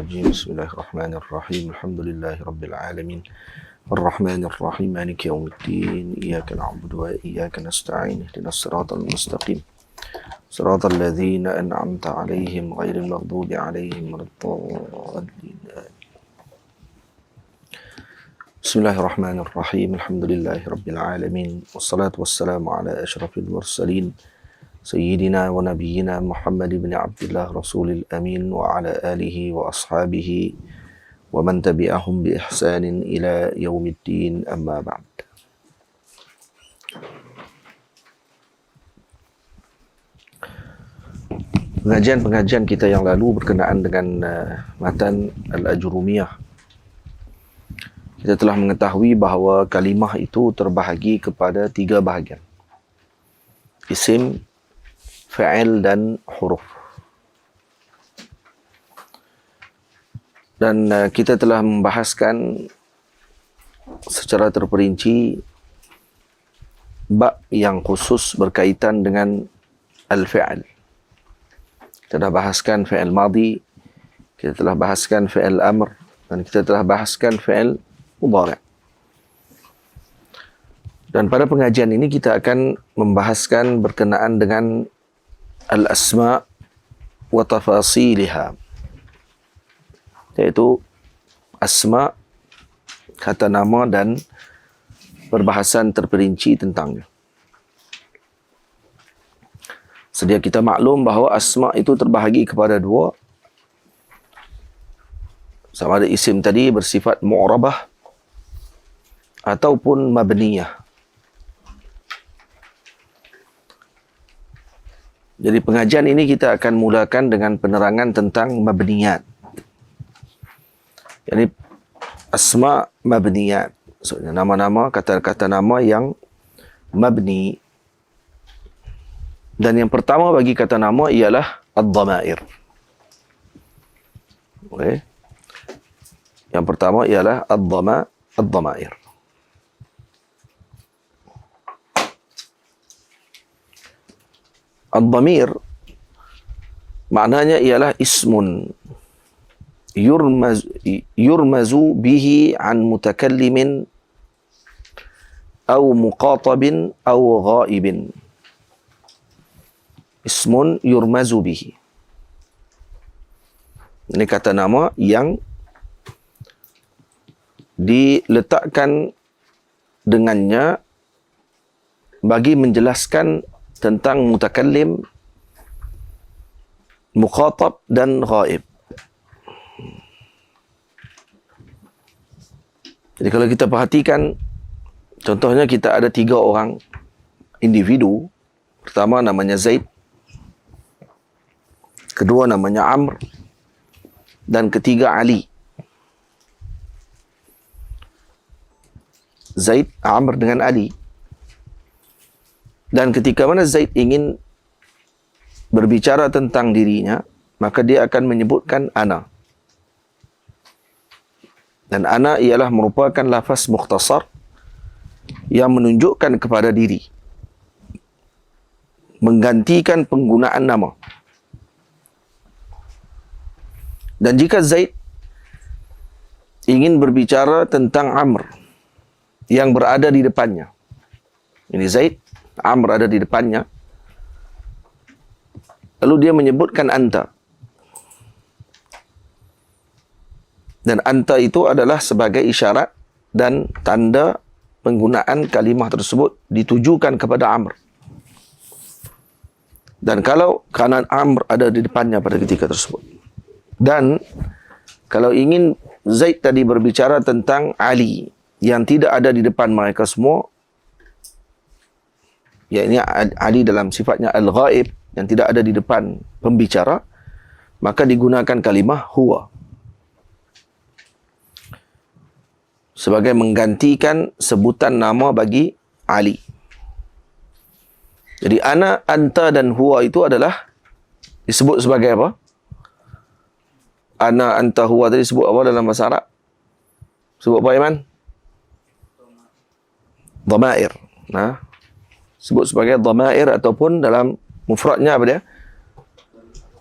الرجيم بسم الله الرحمن الرحيم الحمد لله رب العالمين الرحمن الرحيم مالك يوم الدين إياك نعبد وإياك نستعين اهدنا الصراط المستقيم صراط الذين أنعمت عليهم غير المغضوب عليهم ولا الضالين بسم الله الرحمن الرحيم الحمد لله رب العالمين والصلاة والسلام على أشرف المرسلين سيدنا ونبينا محمد بن عبد الله رسول الأمين وعلى آله وأصحابه ومن تبعهم بإحسان إلى يوم الدين أما بعد. Pengajian-pengajian kita yang lalu berkenaan dengan matan Al-Ajrumiyah. Kita telah mengetahui bahawa kalimah itu terbahagi kepada 3 bahagian. Isim, fa'il dan huruf. Dan kita telah membahaskan secara terperinci bab yang khusus berkaitan dengan al-fi'al. Kita telah bahaskan fi'il madhi, kita telah bahaskan fi'il amr, dan kita telah bahaskan fi'il mudhari'. Dan pada pengajian ini kita akan membahaskan berkenaan dengan al-asma' wa tafasiliha, iaitu asma', kata nama dan perbahasan terperinci tentangnya. Sedia kita maklum bahawa asma' itu terbahagi kepada 2. Sama ada isim tadi bersifat mu'rabah ataupun mabniyah. Jadi pengajian ini kita akan mulakan dengan penerangan tentang mabniyat. Yani asma' mabniyat. Maksudnya nama-nama, kata-kata nama yang mabni. Dan yang pertama bagi kata nama ialah ad-dhamair. Okay. Yang pertama ialah ad-dhamair. Ad-dhamir maknanya ialah ismun yurmazu bihi an mutakallimin atau muqatabin atau ghaibin. Ismun yurmazu bihi. Ini kata nama yang diletakkan dengannya bagi menjelaskan tentang mutakallim, muqatab dan ghaib. Jadi kalau kita perhatikan, contohnya kita ada 3 orang individu. Pertama namanya Zaid, kedua namanya Amr, dan ketiga Ali. Zaid, Amr dengan Ali. Dan ketika mana Zaid ingin berbicara tentang dirinya, maka dia akan menyebutkan ana. Dan ana ialah merupakan lafaz mukhtasar yang menunjukkan kepada diri, menggantikan penggunaan nama. Dan jika Zaid ingin berbicara tentang Amr yang berada di depannya, ini Zaid, Amr ada di depannya, lalu dia menyebutkan anta. Dan anta itu adalah sebagai isyarat dan tanda penggunaan kalimah tersebut ditujukan kepada Amr. Dan kalau kanan Amr ada di depannya pada ketika tersebut. Dan kalau ingin Zaid tadi berbicara tentang Ali yang tidak ada di depan mereka semua, ya ini Ali dalam sifatnya al-ghaib, yang tidak ada di depan pembicara, maka digunakan kalimah huwa sebagai menggantikan sebutan nama bagi Ali. Jadi ana, anta dan huwa itu adalah disebut sebagai apa? Ana, anta, huwa tadi disebut apa dalam bahasa Arab? Sebut apa, Iman? Dhamair. Nah, sebut sebagai dhamair ataupun dalam mufradnya apa dia?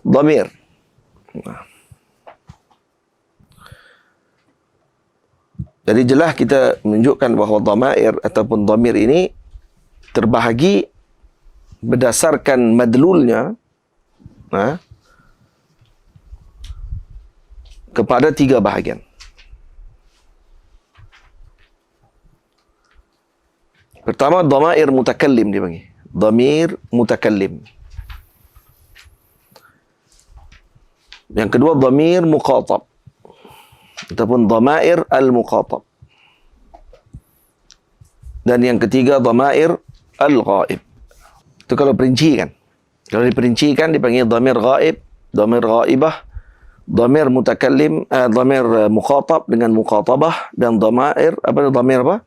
Dhamir. Jadi jelas kita menunjukkan bahawa dhamair ataupun dhamir ini terbahagi berdasarkan madlulnya kepada 3 bahagian. Pertama, dhamair mutakallim dipanggil. Dhamir mutakallim. Yang kedua, dhamir muqatab ataupun dhamair al-muqatab. Dan yang ketiga, dhamair al-ghaib. Itu kalau perinci kan. Kalau diperincikan dipanggil dhamir ghaib, dhamir ghaibah, dhamir mutakallim, dhamir muqatab dengan muqatabah, dan dhamair dhamir apa?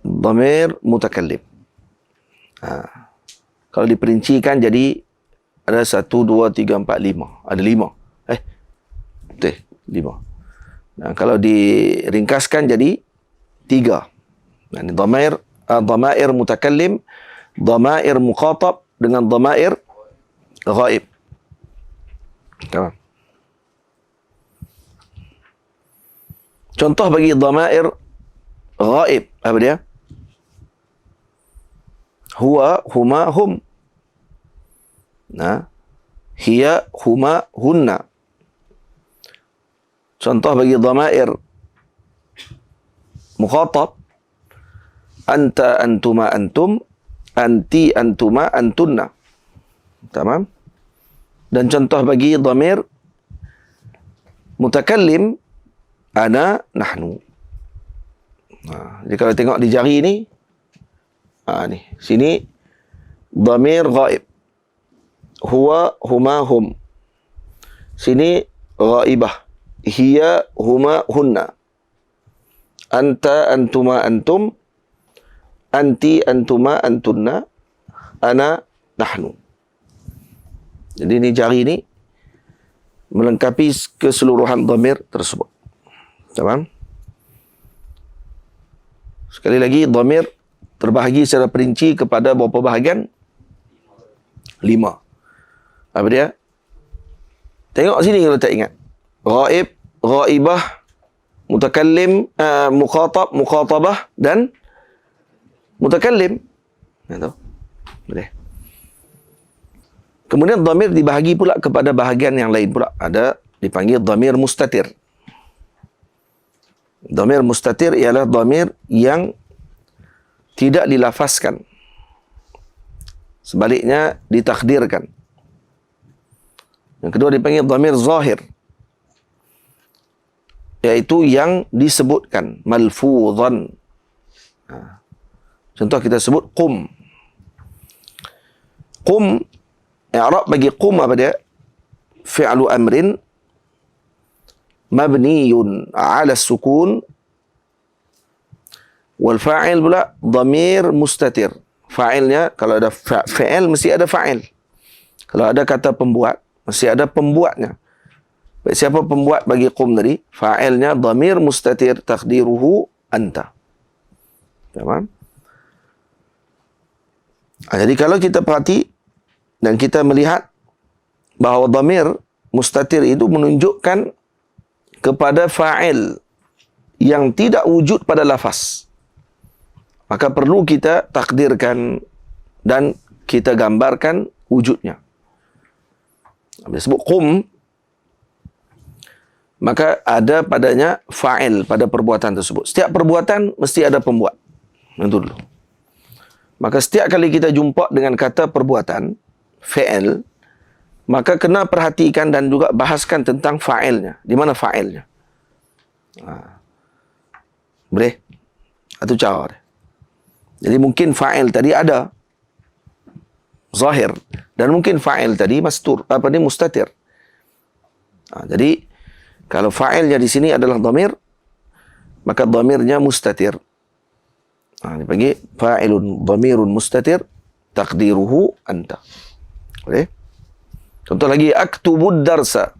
Dhamir mutakallim. Kalau diperincikan jadi ada 1, 2, 3, 4, 5. Ada 5. Betul, 5. Nah, kalau diringkaskan jadi 3. Nah, ini dhamair mutakallim, dhamair muqatab dengan dhamair ghaib. Tamam. Contoh bagi dhamair ghaib apa dia? Huwa, huma, hum. Nah, hiya, huma, hunna. Contoh bagi dhamair muqatab, anta, antuma, antum, anti, antuma, antunna. Tamam? Dan contoh bagi dhamir mutakallim, ana, nahnu. Jadi kalau tengok di jari ni, ni sini dhamir ghaib. Huwa, huma, hum. Sini ghaibah. Hiya, huma, hunna. Anta, antuma, antum. Anti, antuma, antunna. Ana, nahnu. Jadi ni jari ni melengkapi keseluruhan dhamir tersebut. Tamam? Sekali lagi, dhamir terbahagi secara perinci kepada berapa bahagian? 5. Apa dia? Tengok sini kalau tak ingat. Ghaib, ghaibah, mutakallim, muqatab, muqatabah dan mutakallim. Tahu? Boleh. Kemudian dhamir dibahagi pula kepada bahagian yang lain pula. Ada dipanggil dhamir mustatir. Dhamir mustatir ialah dhamir yang tidak dilafazkan. Sebaliknya ditakdirkan. Yang kedua dipanggil dhamir zahir, iaitu yang disebutkan, malfuzan. Contoh kita sebut qum. Qum, i'rab bagi qum apa dia? Fi'lu amrin mabniyun 'ala sukun, wal fa'il pula dhamir mustatir. Fa'ilnya, kalau ada fa'il mesti ada fa'il. Kalau ada kata pembuat mesti ada pembuatnya. Baik, siapa pembuat bagi qum tadi? Fa'ilnya dhamir mustatir taqdiruhu anta. Tamam? Jadi kalau kita perhati dan kita melihat bahawa dhamir mustatir itu menunjukkan kepada fa'il yang tidak wujud pada lafaz, maka perlu kita takdirkan dan kita gambarkan wujudnya. Disebut qum, maka ada padanya fa'il pada perbuatan tersebut. Setiap perbuatan mesti ada pembuat. Itu dulu. Maka setiap kali kita jumpa dengan kata perbuatan, fa'il, maka kena perhatikan dan juga bahaskan tentang fa'ilnya. Di mana fa'ilnya? Boleh? Itu cara dia. Jadi mungkin fa'il tadi ada zahir, dan mungkin fa'il tadi mastur, mustatir. Jadi kalau fa'ilnya di sini adalah dhamir, maka dhamirnya mustatir. Dipanggil fa'ilun dhamirun mustatir taqdiruhu anta. Boleh? Contoh lagi, aktubud darsa.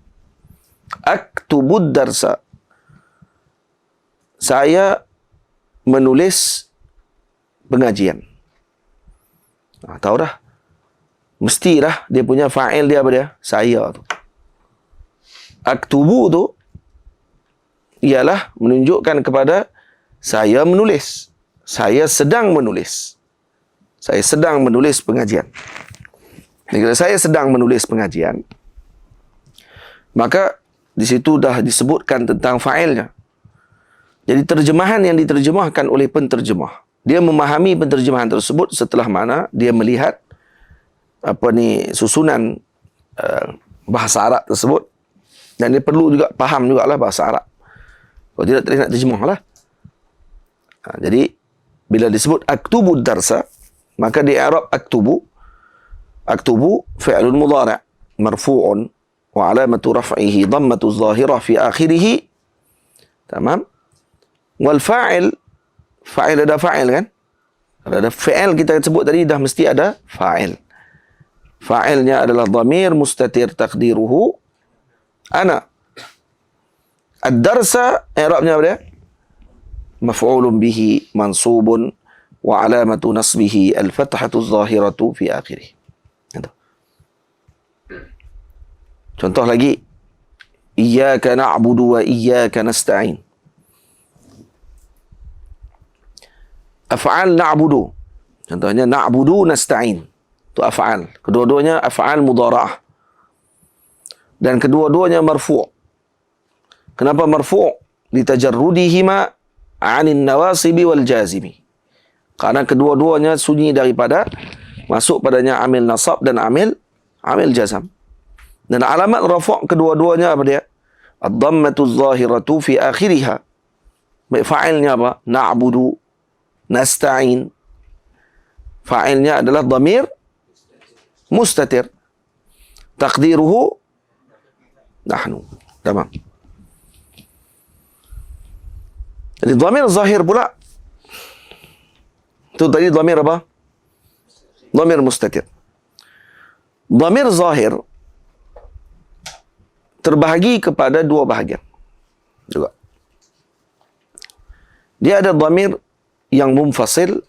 Aktubud darsa. Saya menulis pengajian. Tahu dah. Mestilah dia punya fa'il dia apa dia? Saya tu. Aktubu tu ialah menunjukkan kepada saya menulis. Saya sedang menulis. Saya sedang menulis pengajian. Jika saya sedang menulis pengajian, maka di situ dah disebutkan tentang fa'ilnya. Jadi terjemahan yang diterjemahkan oleh penterjemah, dia memahami penterjemahan tersebut setelah mana dia melihat susunan bahasa Arab tersebut, dan dia perlu juga faham jugalah bahasa Arab. Kalau tidak, dia nak terjemah lah. Jadi bila disebut aktubu darsa, maka di Arab aktubu fi'lun mudhari' marfu'un wa alamatu raf'ihi dhammatu zahirah fi akhirih. Tamam? Wal fa'il ada fa'il kan? Kalau ada fa'il kita sebut tadi dah mesti ada fa'il. Fa'ilnya adalah dhamir mustatir taqdiruhu ana. Ad-darsa i'rabnya apa dia? Maf'ulun bihi mansubun wa alamatu nasbihi al-fathatu adh-dhahiratu fi akhirih. Contoh lagi, iyyaka na'budu wa iyyaka nasta'in. Af'al na'budu. Contohnya na'budu nasta'in. Itu af'al. Kedua-duanya af'al mudhara'ah. Dan kedua-duanya marfu'. Kenapa marfu'? Litajarrudihima 'anil nawasibi wal jazimi. Karena kedua-duanya sunyi daripada masuk padanya amil nasab dan amil jazam. Dan alamat rafa' kedua-duanya apa dia? Ad-dhammatu adh-dhahiratu fi akhiriha. Fa'ilnya apa? Na'budu, nasta'in. Fa'ilnya adalah dhamir mustatir. Taqdiruhu nahnu. Tamam. Jadi dhamir zahir pula. Itu tadi dhamir apa? Dhamir mustatir. Dhamir zahir terbahagi kepada dua bahagian juga. Dia ada dhamir yang munfasil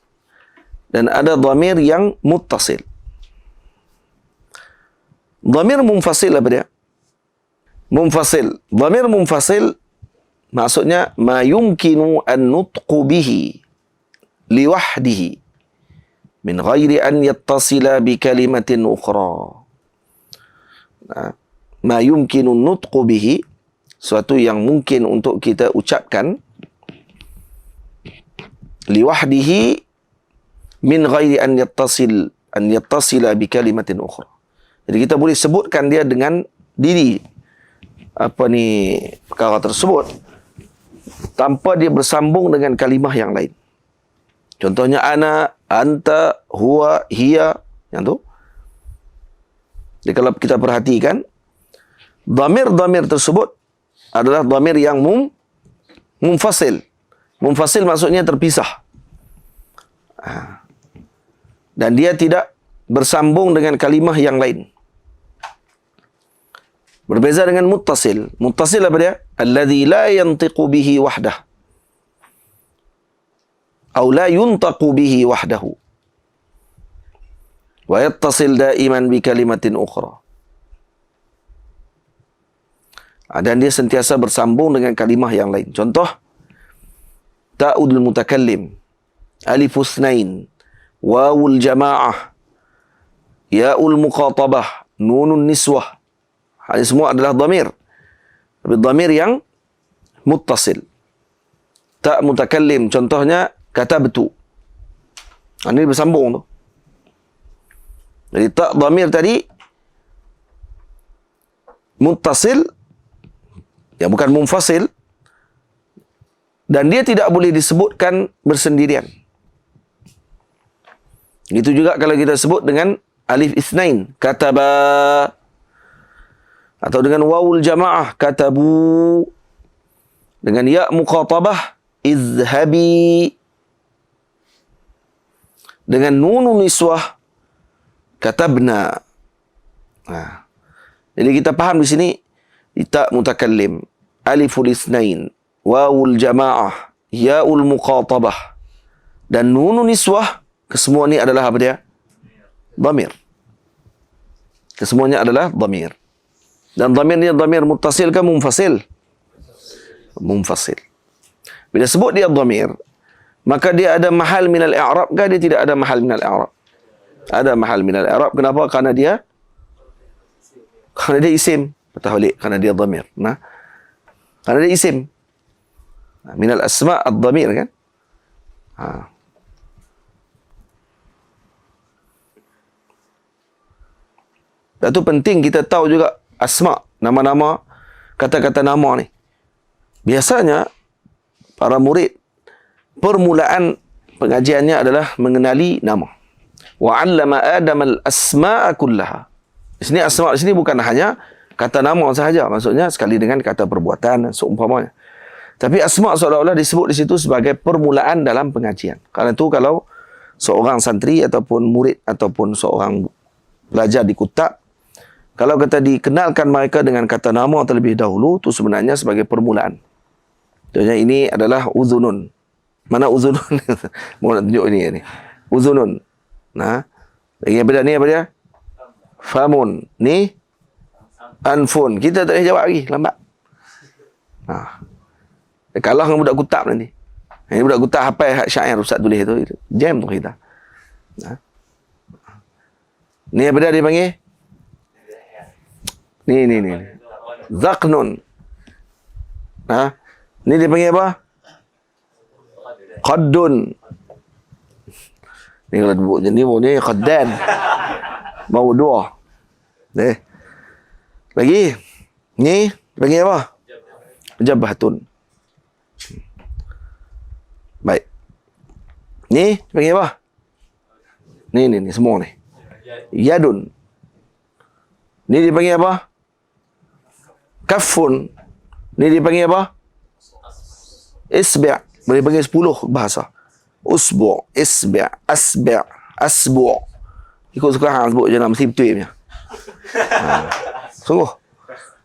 dan ada dhamir yang muttasil. Dhamir munfasil apa dia? Munfasil. Dhamir munfasil maksudnya ma yumkinu an nutqu bihi liwahdihi min ghairi an yattasila bi kalimatin ukhra. Ma yumkinu nutqu bihi, suatu yang mungkin untuk kita ucapkan, liwahdihi min ghairi an yattasila bi kalimatin ukhra. Jadi kita boleh sebutkan dia dengan diri perkara tersebut tanpa dia bersambung dengan kalimah yang lain. Contohnya ana, anta, huwa, hiya, yang tu. Jadi kalau kita perhatikan, dhamir-dhamir tersebut adalah dhamir yang munfasil. Munfasil maksudnya terpisah. Dan dia tidak bersambung dengan kalimah yang lain. Berbeza dengan muttasil. Muttasil apa dia? Alladhi la yantiqu bihi wahdah. Atau la yuntaqu bihi wahdahu. Wa yattasil daiman bi kalimatin ukhra. Dan dia sentiasa bersambung dengan kalimah yang lain. Contoh, ta'udul mutakallim, alifus nain, wawul jama'ah, ya'ul muqatabah, nunun niswah. Ini semua adalah dhamir. Tapi dhamir yang muttasil. Ta' mutakallim, contohnya katabtu. Ini bersambung tu. Jadi ta' dhamir tadi muttasil, ya bukan munfasil, dan dia tidak boleh disebutkan bersendirian. Itu juga kalau kita sebut dengan alif isnain, kataba, atau dengan wawul jamaah, katabu, dengan ya muqatabah, izhabi, dengan nunun niswah, katabna. Jadi kita faham di sini, ta' mutakallim, aliful isnain, wawul jamaah, ya'ul muqatabah, dan nunun niswah, kesemua ini adalah apa dia? Dhamir. Kesemuanya adalah dhamir. Dan dhamir ni dhamir muttasil ke munfasil? munfasil. Bila sebut dia dhamir, maka dia ada mahal minal i'rab ke dia tidak ada mahal minal i'rab? Ada mahal minal i'rab. Kenapa? Kerana dia isim. Betul balik kerana dia dhamir. Nah. Kerana dia isim. Minal asma' ad-dhamir kan? Ha. Itu penting kita tahu juga asma', nama-nama, kata-kata nama ni. Biasanya para murid permulaan pengajiannya adalah mengenali nama. Wa 'allama Adam al-asma'a kullaha. Di sini asma' di sini bukan hanya kata nama sahaja, maksudnya sekali dengan kata perbuatan dan seumpamanya. Tapi asma' seolah-olah disebut di situ sebagai permulaan dalam pengajian. Karena itu kalau seorang santri ataupun murid ataupun seorang pelajar di kutab, kalau kita dikenalkan mereka dengan kata nama terlebih dahulu, itu sebenarnya sebagai permulaan. Contohnya ini adalah uzunun. Mana uzunun? Mau nak tunjuk ini. Uzunun. Nah, lagi apa dia? Ni apa dia? Famun. Ni anfun. Kita tak boleh jawab lagi, lambat. Nah. Kalah dengan budak kutab nanti. Ini budak kutab hafal syair Ustaz tulis tu. Jam tu kita. Nah. Ni apa dia panggil? Ni. Zaqnun. Ha? Ni dia panggil apa? Qaddun. Ni kalau sebut je ni qaddan. Baru dua. Lagi. Ni panggil apa? Jabhatun. Baik. Ni panggil apa? Ni semua ni. Yadun. Ni dipanggil apa? Kafun. Ni dipanggil apa? Isbi'. Boleh panggil 10 bahasa. Usbu', isbi', asbi', asbu'. Ikut suka hang sebut je nama mesti betul punya. Sungguh.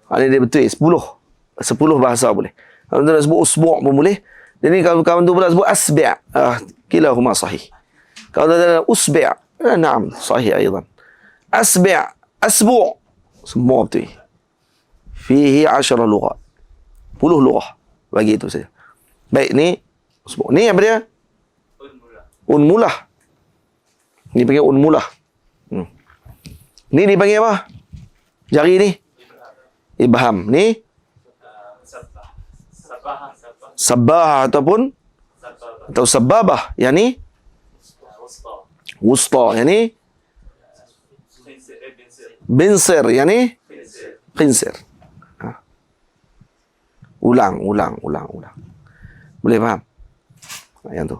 Ini dia betul 10 bahasa boleh. Kalau nak sebut usbu' pun boleh. Jadi kalau kawan tu pula sebut asbi', kilahuma sahih. Kalau ada usbi', na'am, sahih aidan. Asbi', asbu', semua betul. Fihi 10 lughat. 10 lughah. Bagi itu saja. Baik, ni usbu'. Ni apa dia? Unmulah. Ni panggil unmulah. Ni dipanggil apa? Jari ni? Ibham. Ni? Sabah ataupun atau sababah. Yang ni? Wusta. Yang ni? Binsir. Yang ni? Khinsir. Ha. Ulang. Boleh faham? Yang tu.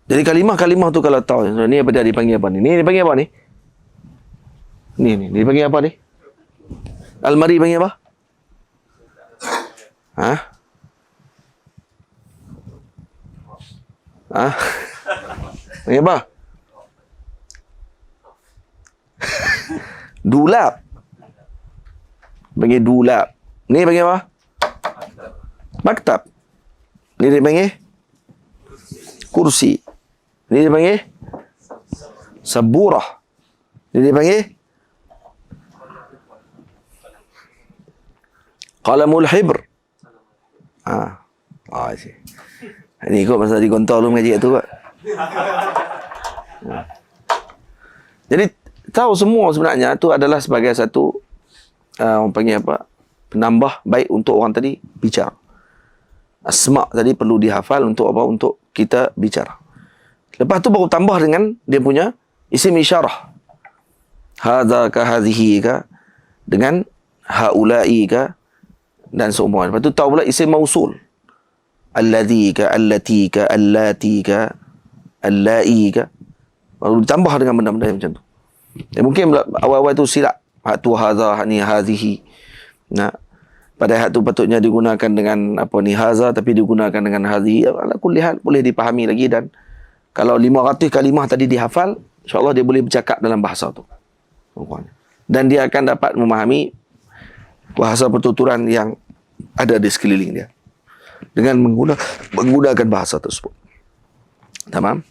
Jadi kalimah-kalimah tu kalau tahu, ni apa dia dipanggil apa ni? Ni dipanggil apa ni? Ni dipanggil apa ni? Almari panggil apa? Panggil apa? Dulap. Panggil dulap. Ni panggil apa? Maktab. Ni dipanggil kursi. Ni dipanggil saburah. Ni dipanggil qalamul hibr. Ini ikut masa di kontol lu mengaji tu kot. Jadi tahu semua sebenarnya tu adalah sebagai satu orang panggil apa? Penambah baik untuk orang tadi bicara. Asma' tadi perlu dihafal untuk apa? Untuk kita bicara. Lepas tu baru tambah dengan dia punya isim isyarah. Hadza ka hadhihi ka dengan haula'i ka dan semua. Lepas tu tahu pula isim mausul. Alladhi ka, allati ka, allati ka, allai ka. Baru ditambah dengan benda-benda macam tu. Mungkin awal-awal tu silap. Hak tu hadza, hak ni hadhihi. Nah, pada hak tu patutnya digunakan dengan apa ni haza, tapi digunakan dengan hadhihi. Ala kulli hal boleh dipahami lagi, dan kalau 500 kalimah tadi dihafal, insya-Allah dia boleh bercakap dalam bahasa tu. Dan dia akan dapat memahami bahasa pertuturan yang ada di sekeliling dia dengan menggunakan bahasa tersebut. Tamam?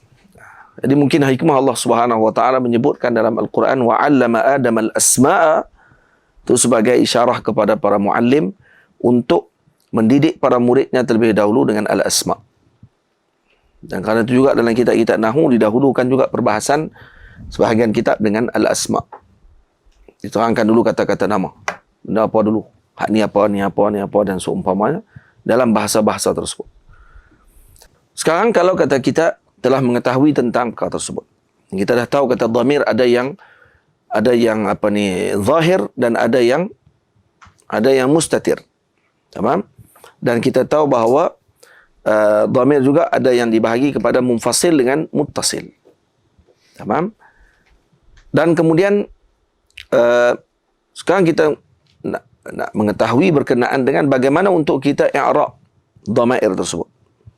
Jadi mungkin hikmah Allah Subhanahu wa taala menyebutkan dalam Al-Quran wa 'allama Adam al-asma'a itu sebagai isyarah kepada para muallim untuk mendidik para muridnya terlebih dahulu dengan al-asma. Dan kerana itu juga dalam kitab-kitab Nahwu didahulukan juga perbahasan sebahagian kitab dengan al-asma. Diterangkan dulu kata-kata nama. Benda apa dulu? Hak ni apa, ni apa, ni apa dan seumpamanya dalam bahasa-bahasa tersebut. Sekarang kalau kata kita telah mengetahui tentang perkara tersebut. Kita dah tahu kata dhamir ada yang zahir dan ada yang mustatir. Tamam? Dan kita tahu bahawa dhamir juga ada yang dibahagi kepada munfasil dengan muttasil. Tamam? Dan kemudian sekarang kita nak mengetahui berkenaan dengan bagaimana untuk kita i'rab dhamair tersebut.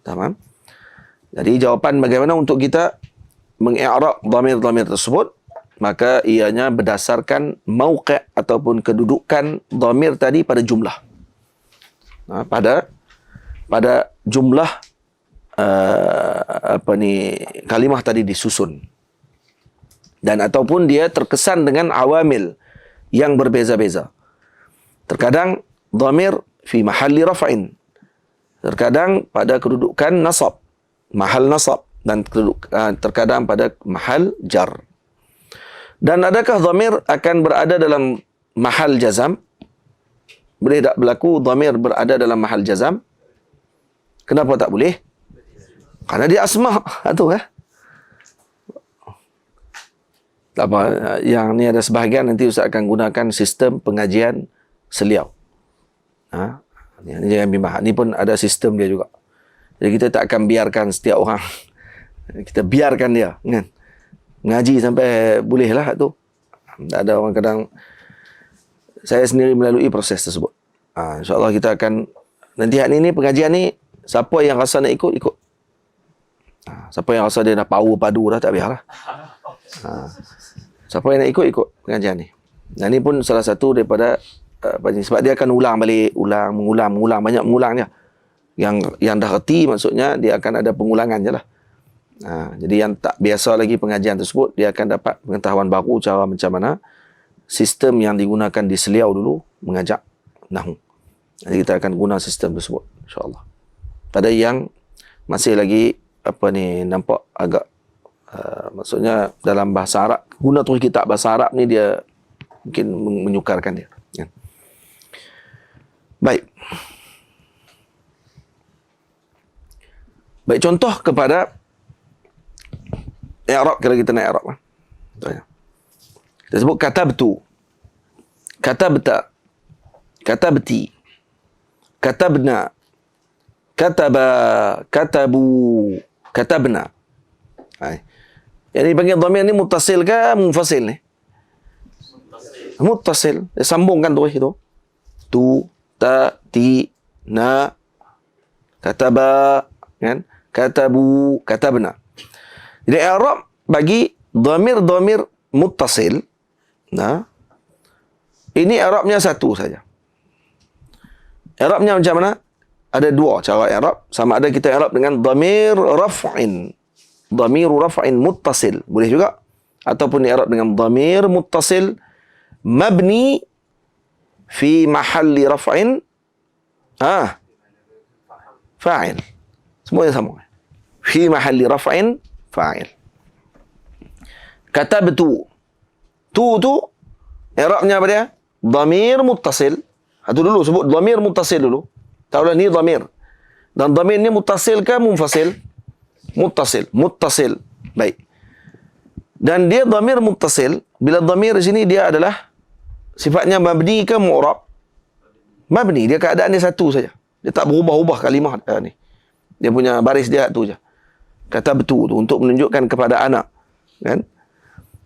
Tamam? Jadi jawapan bagaimana untuk kita mengi'rab dhamir-dhamir tersebut, maka ianya berdasarkan mauqi' ataupun kedudukan dhamir tadi pada jumlah. Pada jumlah kalimah tadi disusun. Dan ataupun dia terkesan dengan awamil yang berbeza-beza. Terkadang dhamir fi mahalli raf'in. Terkadang pada kedudukan nasab, mahal nasab, dan terkadang pada mahal jar. Dan adakah dhamir akan berada dalam mahal jazam? Boleh tak berlaku dhamir berada dalam mahal jazam? Kenapa tak boleh? Karena dia asma'. Itu tak apa, yang ni ada sebahagian nanti Ustaz akan gunakan sistem pengajian seliau. Ni jangan bimbang. Ni pun ada sistem dia juga. Jadi kita tak akan biarkan setiap orang. Kita biarkan dia kan. Ngaji sampai boleh lah tu. Tak ada orang kadang. Saya sendiri melalui proses tersebut. InsyaAllah kita akan nanti hari ni pengajian ni siapa yang rasa nak ikut, ikut. Siapa yang rasa dia dah power padu dah, tak biarlah. Siapa yang nak ikut, ikut pengajian ni. Dan ni pun salah satu daripada sebab dia akan ulang balik, mengulang, banyak mengulang dia. Yang dah reti maksudnya dia akan ada pengulangan je lah. Jadi yang tak biasa lagi pengajian tersebut, dia akan dapat pengetahuan baru cara macam mana sistem yang digunakan di seliau dulu mengajak Nahwu. Jadi kita akan guna sistem tersebut insya-Allah. Pada yang masih lagi nampak agak maksudnya dalam bahasa Arab, guna terus kitab bahasa Arab ni dia mungkin menyukarkan dia. Ya. Baik. Baik, contoh kepada i'rab, kalau kita nak i'rab. Kita sebut katabtu, katabta, katabti, katabna, kataba, katabu, katabna. Yang dipanggil dhamir ni muttasil ke munfasil ni? Muttasil. Dia sambungkan terus itu. Tu, ta, ti, na, kataba, kan? Katabu, katabna. Jadi i'rab bagi dhamir-dhamir muttasil, ini i'rabnya satu saja. I'rabnya macam mana? Ada dua cara i'rab. Sama ada kita i'rab dengan dhamir raf'in. Dhamir raf'in muttasil. Boleh juga. Ataupun i'rab dengan dhamir muttasil mabni fi mahalli raf'in fa'il. Semuanya sama. Fi mahalli raf'in fa'il. Katabtu. Tu i'rabnya apa dia? Dhamir muttasil. Itu dulu sebut dhamir muttasil dulu. Tahulah ni dhamir. Dan dhamir ni muttasil ke munfasil? Muttasil. Baik. Dan dia dhamir muttasil, bila dhamir di sini dia adalah sifatnya mabni ke mu'rab? Mabni, dia keadaan dia satu saja. Dia tak berubah-ubah kalimah ni. Dia punya baris dia tu je. Kata betul tu untuk menunjukkan kepada anak, kan?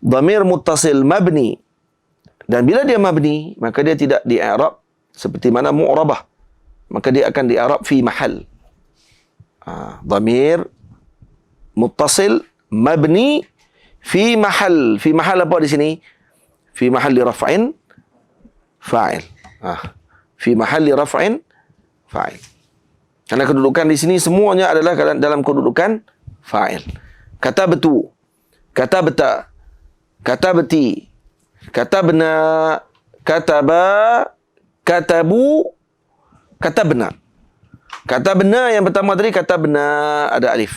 Dhamir muttasil mabni. Dan bila dia mabni, maka dia tidak di-i'rab seperti mana mu'rabah. Maka dia akan di-i'rab fi mahal. Dhamir muttasil mabni fi mahal. Fi mahal apa di sini? Fi mahalli raf'in fa'il. Fi mahalli raf'in fa'il. Karena kedudukan di sini semuanya adalah dalam kedudukan fa'il. Katabtu, katabta, katabti, katabna, kataba, katabu, katabna. Kata benar yang pertama tadi, kata benar ada alif.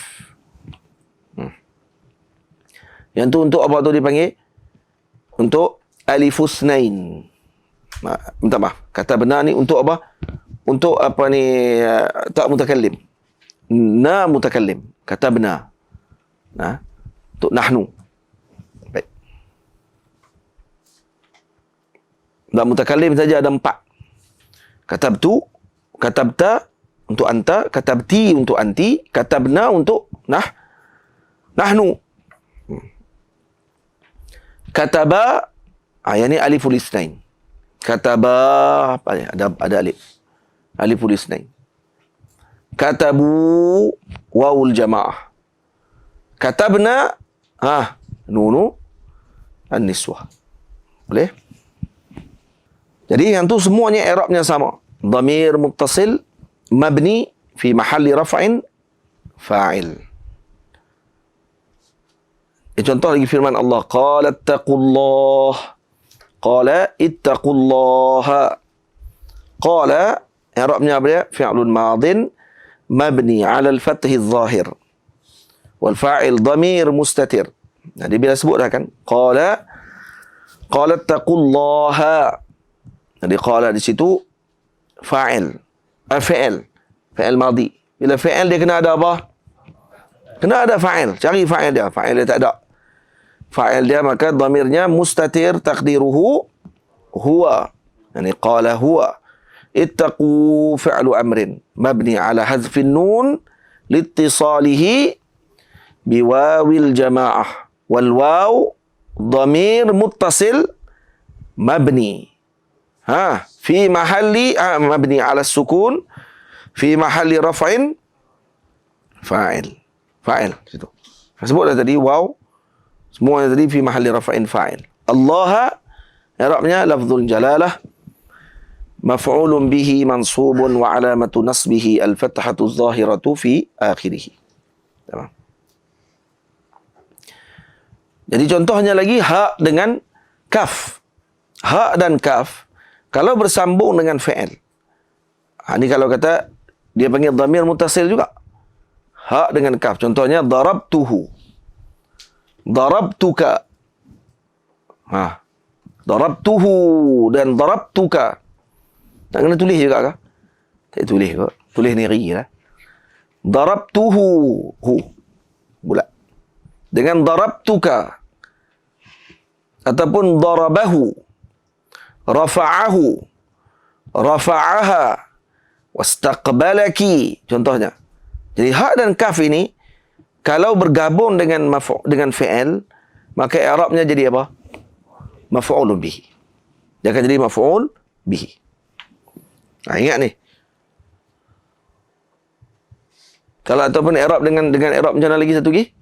Yang tu untuk apa tu dipanggil? Untuk alifusnain. Minta maaf. Kata benar ni untuk apa? Untuk apa ni? Tak mutakallim. Na mutakallim. Kata benar. Untuk nahnu. Baik. Tak mutakallim saja ada 4. Katabtu, katabta untuk anta, katabti untuk anti, katabna untuk nahnu. Kataba, yang ni aliful isnain. Kataba, apa ni? Ada alif. Aliful isnain. Katabu, wawul jamaah. Katabna, nunu, an-niswah. Boleh? Jadi yang tu semuanya i'rabnya sama. Dhamir muttasil, mabni, fi mahalli raf'in, fa'il. Contoh lagi firman Allah. Qala ittaqullah. Qala ittaqullaha. Qala, i'rabnya apa dia? Fi'lun madin, mabni ala al-fathi al-zahir. Wal fa'il dhamir mustatir. Jadi bila sebut dah kan. Qala ittaqullaha. Jadi qala di situ fa'il. Fi'il. Fi'il madhi. Bila fi'il dia kena ada apa? Kena ada fa'il. Cari fa'il dia. Fa'il dia tak ada. Fa'il dia maka dhamirnya mustatir taqdiruhu huwa. Yani qala huwa. Ittaqu fi'lu amrin. Mabni ala hazfin nun. Littisalihi biwawil jama'ah. Wal waw dhamir muttasil mabni. في محل مبني على السكون في محل رفع فاعل situ. Sebutlah tadi waw semuanya tadi fi mahalli rafa'in fa'il. Allah i'rabnya lafzul jalalah maf'ulun bihi mansubun wa alamatu nasbihi al-fathatu adh-dhahiratu fi akhirih. Tamam. Jadi contohnya lagi ha dengan kaf. Ha dan kaf kalau bersambung dengan fi'il. Ini kalau kata dia panggil dhamir muttasil juga. Ha dengan kaf. Contohnya darabtuhu. Darabtuka. Darabtuhu dan darabtuka. Tak kena tulis juga kah? Tak tulis kot. Tulis ni ri lah. Darabtuhu. Hu. Bulat. Dengan darabtuka. Ataupun darabahu. Rafa'ahu, rafa'aha, wastaqbalaki. Contohnya. Jadi ha dan kaf ini kalau bergabung dengan fi'il, maka i'rabnya jadi apa? Maf'ulun bihi. Dia akan jadi maf'ul bihi. Ingat ni. Kalau ataupun i'rab dengan i'rab macam mana lagi satu lagi?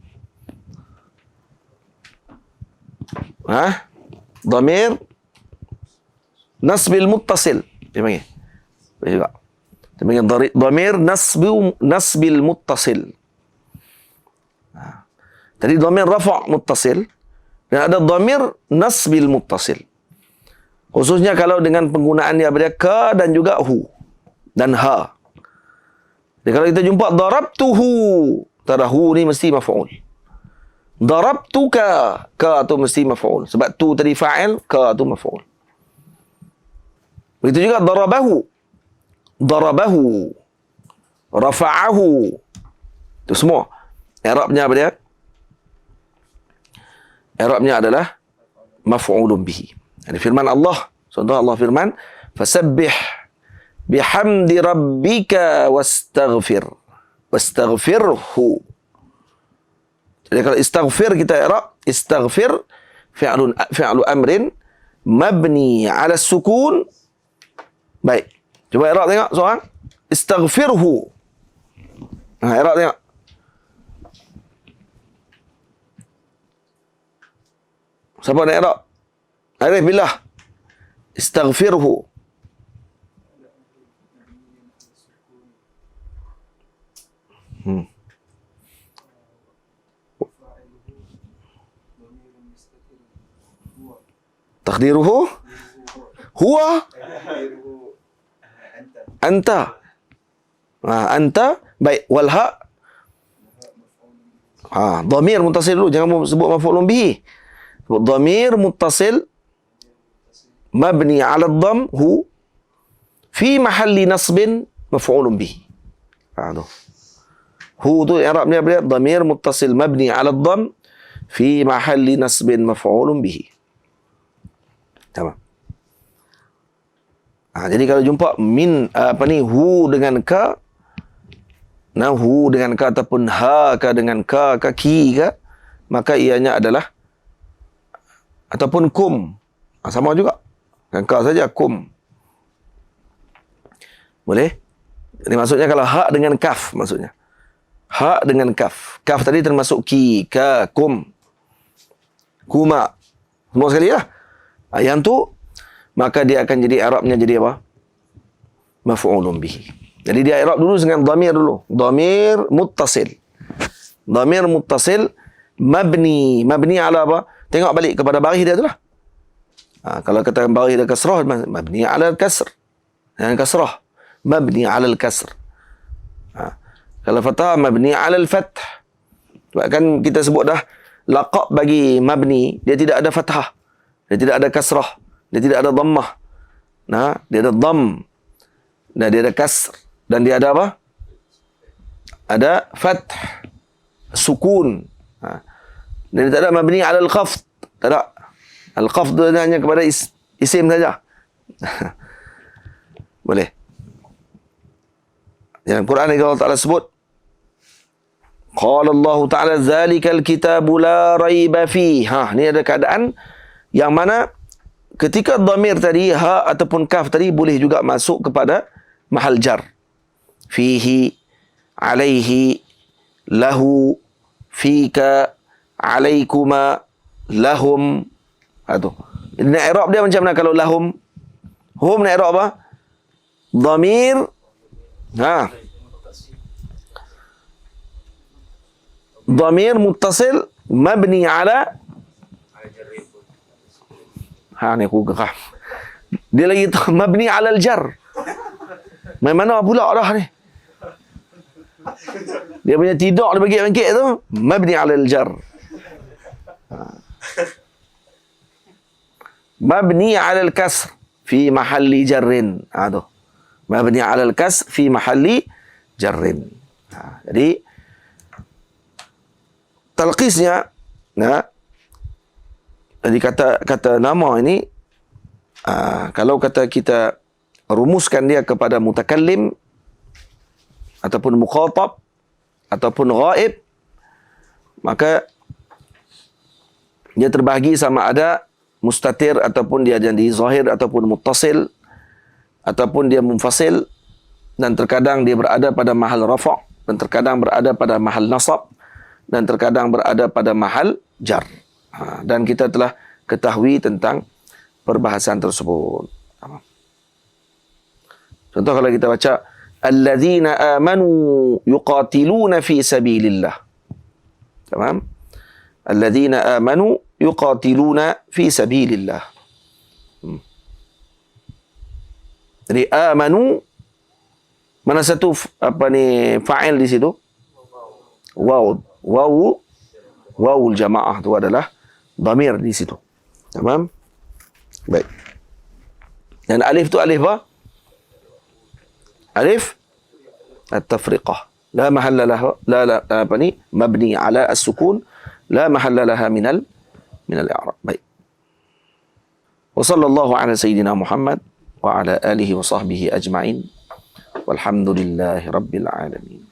Dhamir nasbil muttasil. Dia panggil. Boleh juga. Dia panggil dhamir nasbil muttasil. Tadi dhamir rafa' muttasil. Dan ada dhamir nasbil muttasil. Khususnya kalau dengan penggunaan dia pada ka dan juga hu. Dan ha. Jadi kalau kita jumpa darabtuhu. Tara hu ni mesti maf'ul. Darabtuka. Ka tu mesti maf'ul. Sebab tu tadi fa'il. Ka tu maf'ul. Begitu juga darabahu. Darabahu. Rafa'ahu. Itu semua. I'rabnya apa dia? I'rabnya adalah maf'ulun bihi. Ada firman Allah. Contoh Allah firman, fasabbih bihamdi rabbika wastaghfir. Wastaghfirhu. Jadi kalau istaghfir kita i'rab, istaghfir fi'lu amrin mabni 'ala sukun. Baik. Cuba i'rab tengok seorang. Istaghfirhu. I'rab tengok. Siapa nak i'rab? Arif billah. Istaghfirhu. Takdiruhu huwa anta. Anta, baik, wal ha. Dhamir muttasil dulu, jangan sebut maf'ulun bihi. Sebut dhamir muttasil mabni 'ala ad-dhamm hu fi mahalli nasbin maf'ulun bihi. Tu. Hu tu i'rabnya dia dhamir muttasil mabni 'ala ad-dhamm fi mahalli nasbin maf'ulun bihi. Tamam. Jadi kalau jumpa min hu dengan ka, hu dengan ka ataupun ha ka dengan ka ki ka, maka ianya adalah ataupun kum. Sama juga. Dengan ka saja kum. Boleh? Jadi maksudnya kalau ha dengan kaf maksudnya. Ha dengan kaf. Kaf tadi termasuk ki, ka, kum. Kuma. Semua sekali lah. Yang tu maka dia akan jadi i'rabnya jadi apa? Maf'ulun bihi. Jadi dia i'rab dulu dengan dhamir dulu. Dhamir muttasil. Dhamir muttasil mabni. Mabni ala apa? Tengok balik kepada baris dia tu lah. Kalau kata baris dia kasrah, mabni ala al-kasr. Yang kasrah. Mabni ala al-kasr. Kalau fathah, mabni ala al-fath. Sebab kan kita sebut dah, laqab bagi mabni, dia tidak ada fathah. Dia tidak ada kasrah. Dia tidak ada dhammah. Dia ada dhamm. Dan dia ada kasr. Dan dia ada apa? Ada fath. Sukun. Dan dia tak ada mabni ala al-khafd. Tak ada. Al-khafd hanya kepada isim saja. Boleh. Dalam Quran Allah Ta'ala sebut, Qala Allah Ta'ala zalikal kitabu la raiba fi. Ni ada keadaan yang mana ketika dhamir tadi, ha ataupun kaf tadi boleh juga masuk kepada mahal jar. Fihi, alaihi, lahu, fika, alaikuma, lahum. Tu. Nak i'rab dia macam mana kalau lahum? Hum nak i'rab apa? Dhamir. Dhamir muttasil mabni ala ni aku gerah. Dia lagi mabni ala al-jar. Main mana pula dah ni? Dia punya tidak dia bagi bangkit tu mabni ala al-jar. Mabni ala al-kasr fi mahalli jarrin. Tu. Mabni ala al-kasr fi mahalli jarrin. Jadi talqisnya jadi kata nama ini kalau kata kita rumuskan dia kepada mutakallim ataupun mukhatab ataupun ghaib, maka dia terbahagi sama ada mustatir ataupun dia jadi zahir ataupun muttasil ataupun dia munfasil, dan terkadang dia berada pada mahal rafa' dan terkadang berada pada mahal nasab dan terkadang berada pada mahal jar. Dan kita telah ketahui tentang perbahasan tersebut. Contoh kalau kita baca alladzina amanu yuqatiluna fi sabilillah. Tamam? Alladzina amanu yuqatiluna fi sabilillah. Jadi amanu, mana satu fa'il di situ? Wawul jamaah itu adalah dhamir di situ. Tamam? Baik. Dan alif tu alif apa? Alif at-tafriqah. La mahalla laha mabni ala as-sukun, la mahalla laha min al-i'rab. Baik. Wa sallallahu ala sayyidina Muhammad wa ala alihi wa sahbihi ajma'in. Walhamdulillahi rabbil alamin.